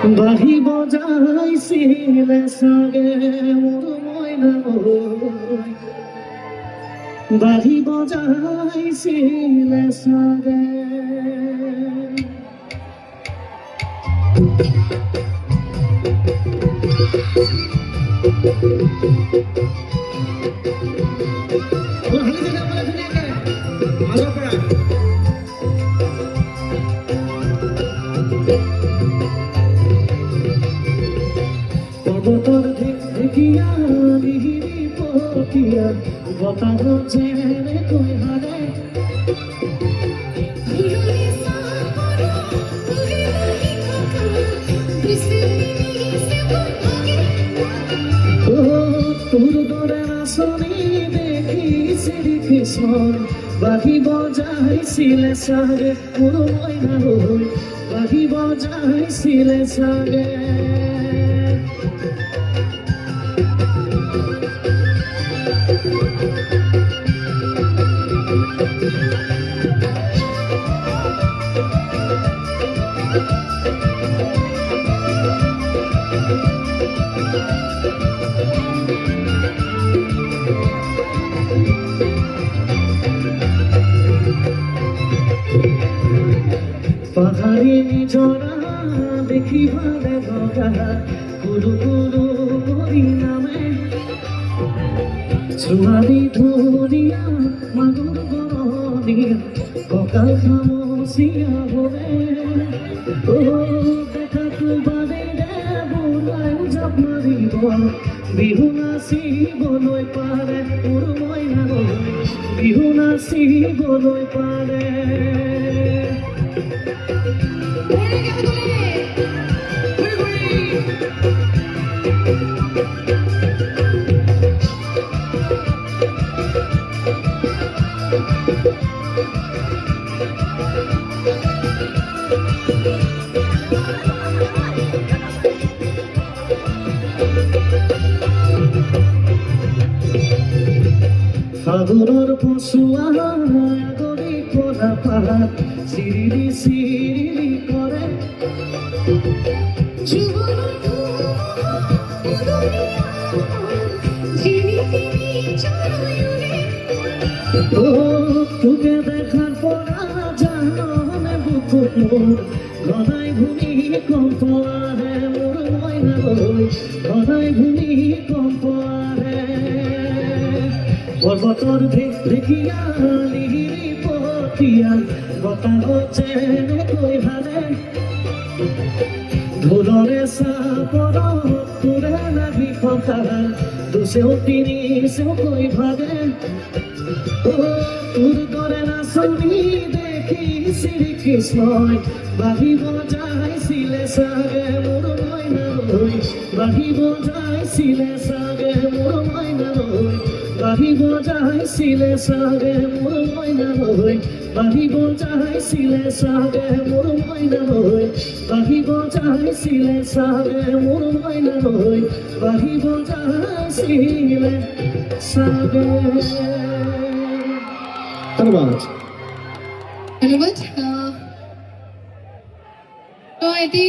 বাহি বজাইছিলে চাগে মোৰ মইনা বাহি বজাইছিলে চাগে পৰ্বতৰ ঢেকীয়া মিহিৰি পতিয়া বতাহত যেনেকৈ হাৰে তোৰ দৰে নাচনি দেখি শ্ৰীকৃষ্ণ বাহি বজাইছিলে চাগে মোৰ মইনা হৈ বাহি বজাইছিলে চাগে পাহাড়ি নিজরা দেখিবারে বগা কুরু কুরু করি নামে ছোৱালী ধুনীয়া মাগুৰ গৰদীয়া কঁকাল খামুচিয়া হ'লে দেখাটো বাদেৰে বোলাই জাপ মাৰিব বিহু নাচিবলৈ পাৰে মোৰ মইনা বিহু নাচিবলৈ পাৰে সাগৰৰ পচুৱা গৰি পৰা পাহাৰ চিৰিলি চিৰিলি কৰে তোকে দেখাৰ পৰা জাননে বুকুত মোৰ ঘনাই ভূমিকম্প আহে মোৰ মইনা লৈ ঘনাই ভূমিকম্প আহে পৰ্বতৰ ঢেকীয়া মিহিৰি পতিয়া বতাহত যেনেকৈ হাৰে ঢোলৰে চাপৰত তোৰে লাগি কথা দুচেও তিনি চেওকৈ ভাগে তোৰ দৰে নাচনি দেখি শ্ৰীকৃষ্ণই বাহি বজাইছিলে চাগে মোৰ মইনা লৈ বাহি বজাইছিলে চাগে মোৰ মইনা লৈ বাহি বজাইছিলে চাগে মোৰ মইনা লৈ বাহি বজাইছিলে চাগে মোৰ মইনা লৈ বাহি বজাইছিলে চাগে মোৰ মইনা লৈ বাহি বজাইছিলে চাগে ধন্যবাদ ধন্যবাদ তো এটি